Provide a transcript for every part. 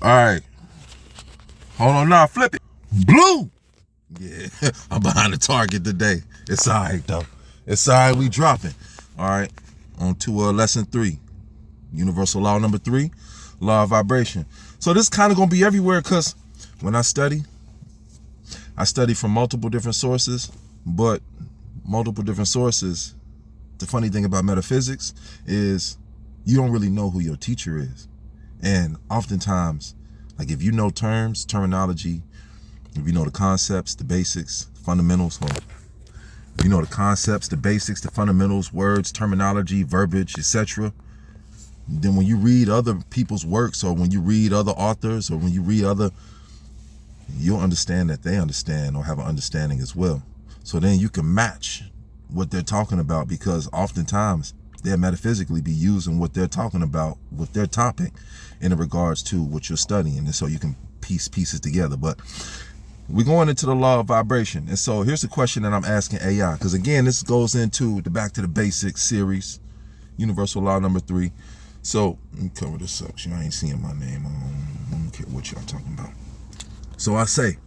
All right. Hold on now. Flip it. Blue. Yeah, I'm behind the target today. It's all right, though. It's all right. We dropping. All right. On to lesson 3. Universal law number 3. Law of vibration. So this is kind of going to be everywhere because when I study from multiple different sources. But multiple different sources, the funny thing about metaphysics is you don't really know who your teacher is. And oftentimes, like if you know terms, terminology, if you know the concepts, the basics, fundamentals, if you know the concepts, the basics, the fundamentals, words, terminology, verbiage, etc., then when you read other people's works or when you read other authors or when you read other, you'll understand that they understand or have an understanding as well. So then you can match what they're talking about because oftentimes they'll metaphysically be using what they're talking about with their topic in regards to what you're studying. And so you can piece pieces together. But we're going into the law of vibration. And so here's the question that I'm asking AI. Because again, this goes into the Back to the Basics series, Universal Law number 3. So let me cover this up. I ain't seeing my name. I don't care what y'all talking about. So I say,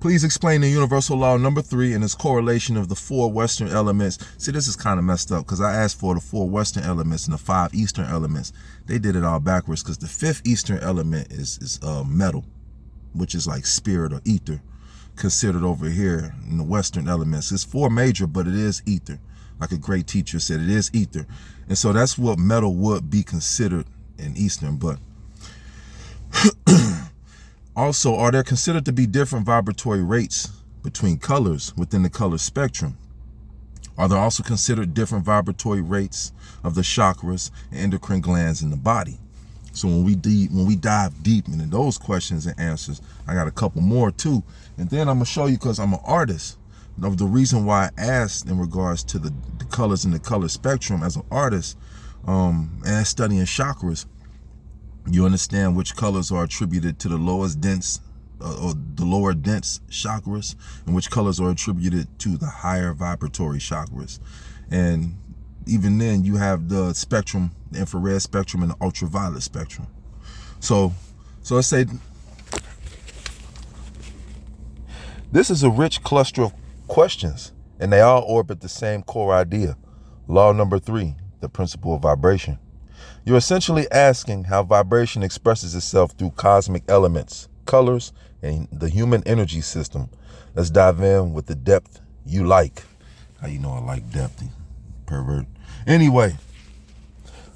please explain the universal law number 3 and its correlation of the 4 Western elements. See, this is kind of messed up because I asked for the 4 Western elements and the 5 Eastern elements. They did it all backwards because the 5th Eastern element is metal, which is like spirit or ether, considered over here in the Western elements. It's 4 major, but it is ether. Like a great teacher said, it is ether. And so that's what metal would be considered in Eastern. But also, are there considered to be different vibratory rates between colors within the color spectrum? Are there also considered different vibratory rates of the chakras and endocrine glands in the body? So when we dive deep into those questions and answers, I got a couple more too. And then I'm going to show you, because I'm an artist, of the reason why I asked in regards to the colors in the color spectrum as an artist and studying chakras. You understand which colors are attributed to the lowest dense or the lower dense chakras and which colors are attributed to the higher vibratory chakras. And even then you have the spectrum, the infrared spectrum and the ultraviolet spectrum. So let's say this is a rich cluster of questions and they all orbit the same core idea. Law number 3, the principle of vibration. You're essentially asking how vibration expresses itself through cosmic elements, colors, and the human energy system. Let's dive in with the depth you like. How you know I like depth, pervert. Anyway,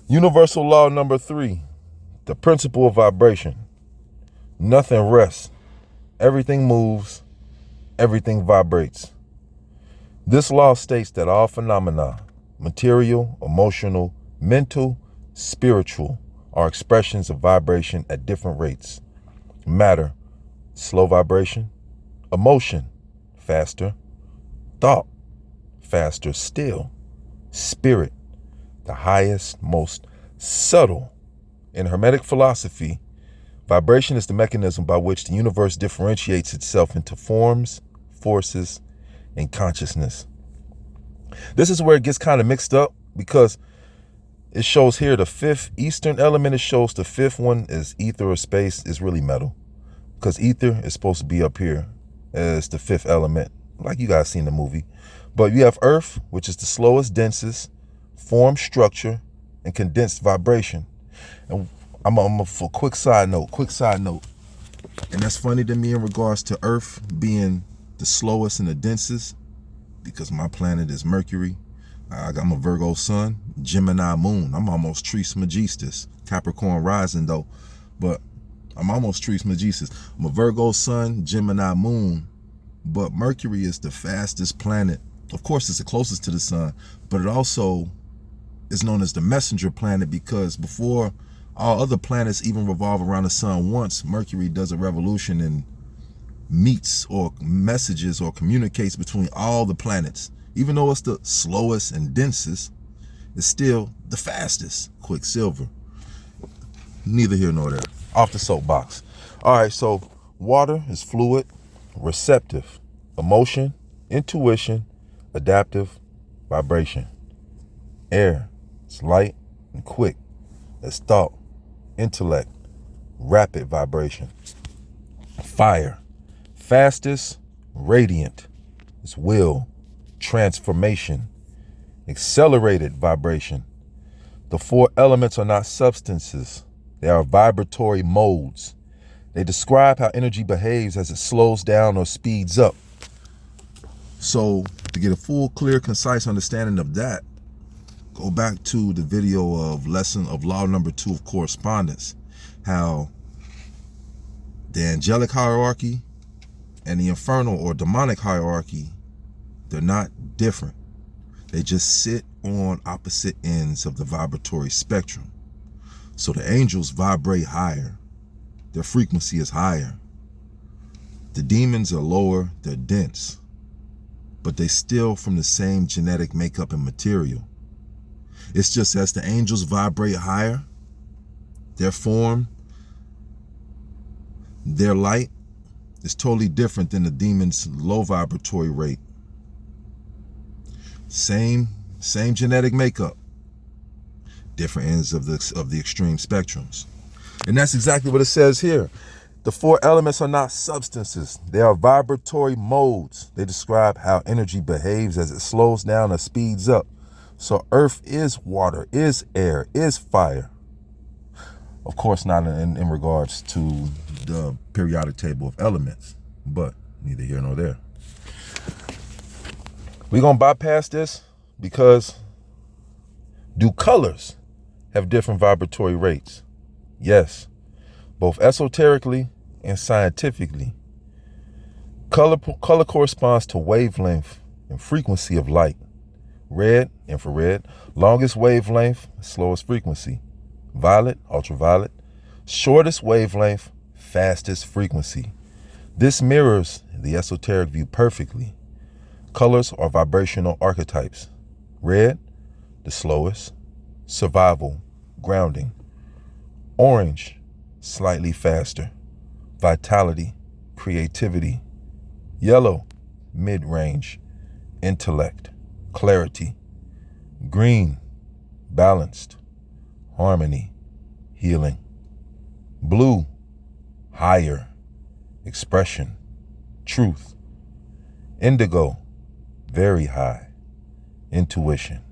universal law number 3, the principle of vibration. Nothing rests. Everything moves. Everything vibrates. This law states that all phenomena, material, emotional, mental, spiritual, are expressions of vibration at different rates. Matter, slow vibration. Emotion, faster. Thought, faster still. Spirit, the highest, most subtle. In Hermetic philosophy, vibration is the mechanism by which the universe differentiates itself into forms, forces, and consciousness. This is where it gets kind of mixed up because it shows here the 5th Eastern element. It shows the 5th one is ether or space is really metal because ether is supposed to be up here as the 5th element, like you guys seen the movie. But you have earth, which is the slowest, densest, form, structure, and condensed vibration. And I'm for a quick side note. And that's funny to me in regards to earth being the slowest and the densest because my planet is Mercury. I'm a Virgo sun, Gemini moon. I'm almost Trismegistus. Capricorn rising though, but I'm almost Trismegistus. I'm a Virgo sun, Gemini moon, but Mercury is the fastest planet. Of course, it's the closest to the sun, but it also is known as the messenger planet because before all other planets even revolve around the sun once, Mercury does a revolution and meets or messages or communicates between all the planets. Even though it's the slowest and densest, it's still the fastest. Quicksilver. Neither here nor there. Off the soapbox. All right, so water is fluid, receptive, emotion, intuition, adaptive, vibration. Air is light and quick. It's thought, intellect, rapid vibration. Fire, fastest, radiant. It's will, transformation, accelerated vibration. The four elements are not substances. They are vibratory modes. They describe how energy behaves as it slows down or speeds up. So to get a full, clear, concise understanding of that, go back to the video of law number 2 of correspondence, how the angelic hierarchy and the infernal or demonic hierarchy, they're not different. They just sit on opposite ends of the vibratory spectrum. So the angels vibrate higher. Their frequency is higher. The demons are lower, they're dense, but they still from the same genetic makeup and material. It's just as the angels vibrate higher, their form, their light is totally different than the demon's low vibratory rate. Same genetic makeup, different ends of the extreme spectrums. And that's exactly what it says here. The four elements are not substances. They are vibratory modes. They describe how energy behaves as it slows down or speeds up. So earth is water, is air, is fire. Of course, not in regards to the periodic table of elements, but neither here nor there. We're going to bypass this because do colors have different vibratory rates? Yes, both esoterically and scientifically. Color corresponds to wavelength and frequency of light. Red, infrared, longest wavelength, slowest frequency. Violet, ultraviolet, shortest wavelength, fastest frequency. This mirrors the esoteric view perfectly. Colors are vibrational archetypes. Red, the slowest, survival, grounding. Orange, slightly faster, vitality, creativity. Yellow, mid-range, intellect, clarity. Green, balanced, harmony, healing. Blue, higher, expression, truth. Indigo, very high, intuition.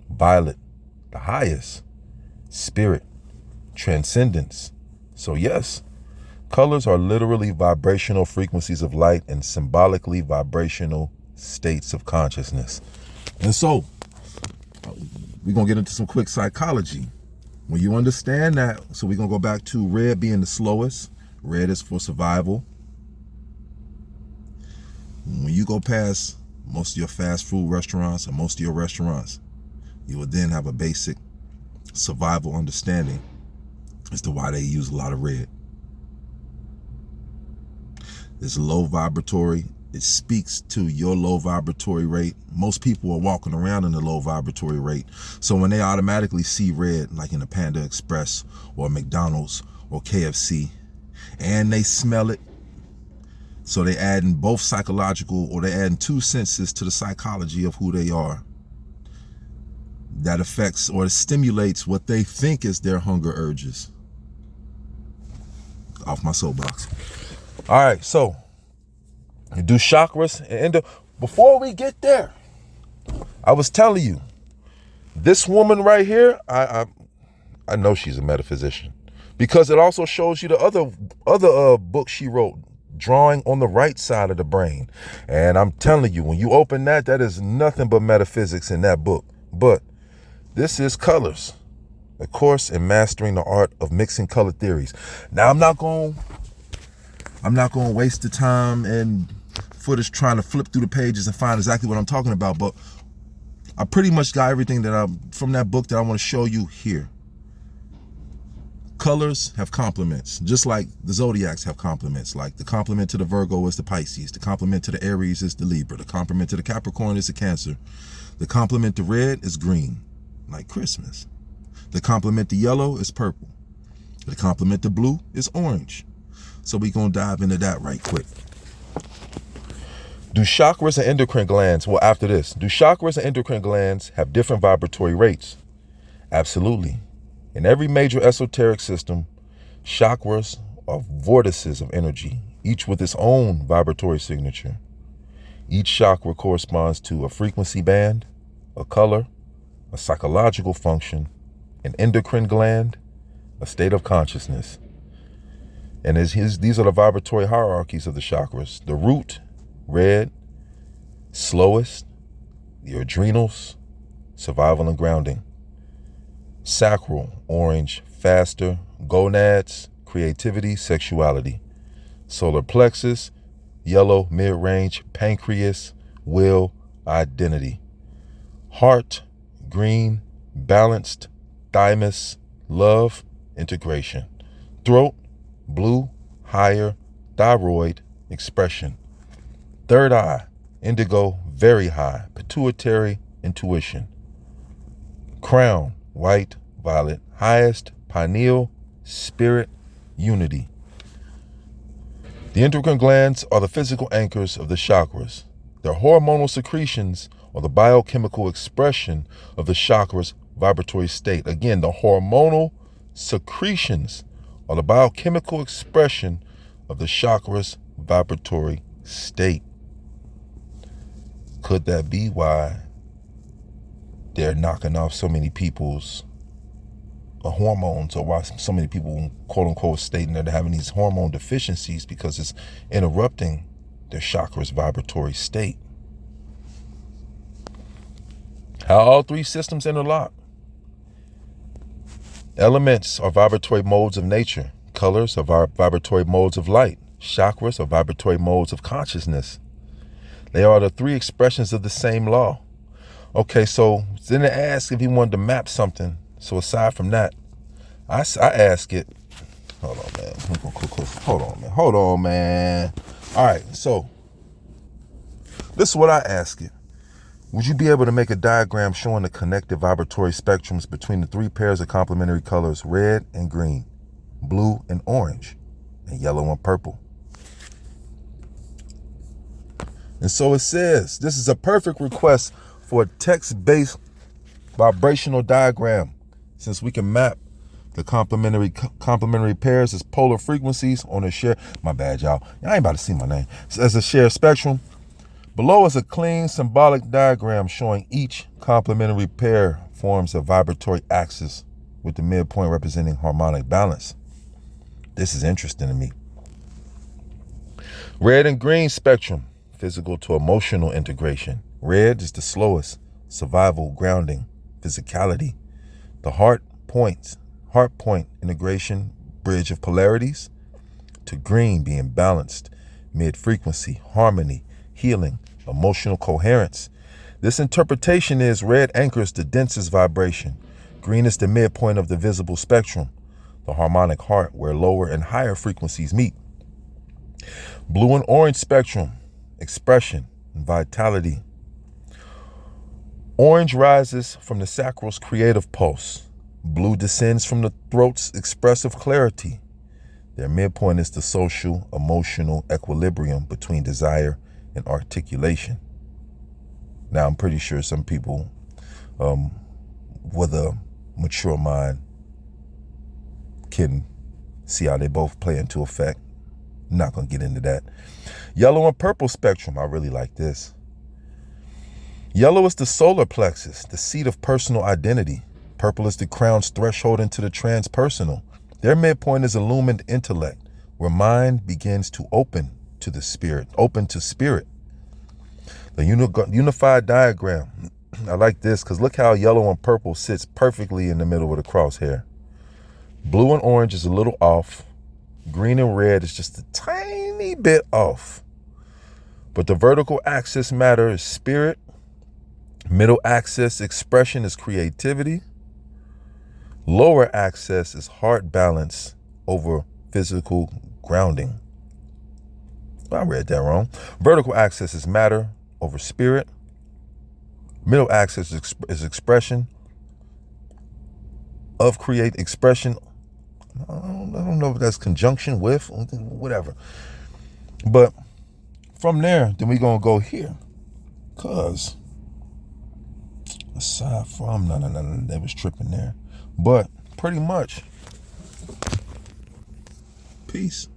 Violet, the highest, spirit, transcendence. So yes, colors are literally vibrational frequencies of light and symbolically vibrational states of consciousness. And so we're going to get into some quick psychology. When you understand that, so we're going to go back to red being the slowest. Red is for survival. When you go past most of your fast food restaurants or most of your restaurants, you will then have a basic survival understanding as to why they use a lot of red. It's low vibratory. It speaks to your low vibratory rate. Most people are walking around in the low vibratory rate. So when they automatically see red, like in a Panda Express or McDonald's or KFC, and they smell it, so they add in both psychological, or they add in two senses to the psychology of who they are. That affects or stimulates what they think is their hunger urges. Off my soapbox. All right, so you do chakras and before we get there, I was telling you, this woman right here, I know she's a metaphysician because it also shows you the other book she wrote, Drawing on the Right Side of the Brain. And I'm telling you, when you open that is nothing but metaphysics in that book. But this is colors, a course in mastering the art of mixing color theories. Now, I'm not going to waste the time and footage trying to flip through the pages and find exactly what I'm talking about, but I pretty much got everything from that book that I want to show you here. Colors have complements, just like the zodiacs have complements. Like the complement to the Virgo is the Pisces, the complement to the Aries is the Libra, the complement to the Capricorn is the Cancer, the complement to red is green, like Christmas. The complement to yellow is purple. The complement to blue is orange. So we're going to dive into that right quick. Do chakras and endocrine glands, well, after this, do chakras and endocrine glands have different vibratory rates? Absolutely. In every major esoteric system, Chakras are vortices of energy, each with its own vibratory signature. Each chakra corresponds to a frequency band, a color, a psychological function, an endocrine gland, a state of consciousness. And these are the vibratory hierarchies of the chakras. The root, red, slowest, your adrenals, survival and grounding. Sacral, orange, faster, gonads, creativity, sexuality. Solar plexus, yellow, mid-range, pancreas, will, identity. Heart, green, balanced, thymus, love, integration. Throat, blue, higher, thyroid, expression. Third eye, indigo, very high, pituitary, intuition. Crown, white, violet, highest, pineal, spirit, unity. The endocrine glands are the physical anchors of the chakras. Their hormonal secretions are the biochemical expression of the chakra's vibratory state. Again, the hormonal secretions are the biochemical expression of the chakra's vibratory state. Could that be why they're knocking off so many people's hormones, or why so many people, quote unquote, stating that they're having these hormone deficiencies, because it's interrupting their chakra's vibratory state? How all three systems interlock. Elements are vibratory modes of nature. Colors are vibratory modes of light. Chakras are vibratory modes of consciousness. They are the three expressions of the same law. Okay, so then they asked if he wanted to map something. So aside from that, I ask it. Hold on, man. Hold on, man. All right, so this is what I ask it. Would you be able to make a diagram showing the connected vibratory spectrums between the three pairs of complementary colors, red and green, blue and orange, and yellow and purple? And so it says, this is a perfect request for a text-based vibrational diagram, since we can map the complementary pairs as polar frequencies on a share. My bad, y'all. Y'all ain't about to see my name. As a shared spectrum. Below is a clean symbolic diagram showing each complementary pair forms a vibratory axis with the midpoint representing harmonic balance. This is interesting to me. Red and green spectrum, physical to emotional integration. Red is the slowest, survival, grounding, physicality. The heart point integration, bridge of polarities, to green being balanced, mid-frequency, harmony, healing, emotional coherence. This interpretation is red anchors the densest vibration. Green is the midpoint of the visible spectrum, the harmonic heart where lower and higher frequencies meet. Blue and orange spectrum, expression and vitality. Orange rises from the sacral's creative pulse. Blue descends from the throat's expressive clarity. Their midpoint is the social, emotional equilibrium between desire and articulation. Now, I'm pretty sure some people with a mature mind can see how they both play into effect. I'm not going to get into that. Yellow and purple spectrum. I really like this. Yellow is the solar plexus, the seat of personal identity. Purple is the crown's threshold into the transpersonal. Their midpoint is illumined intellect, where mind begins to open to the spirit, open to spirit. The unified diagram. I like this because look how yellow and purple sits perfectly in the middle of the crosshair. Blue and orange is a little off. Green and red is just a tiny bit off. But the vertical axis matter is spirit. Middle axis expression is creativity. Lower axis is heart balance over physical grounding. I read that wrong. Vertical axis is matter over spirit. Middle axis is expression of expression. I don't know if that's conjunction with, whatever. But from there, then we're going to go here. Because aside from, they was tripping there. But pretty much, Peace.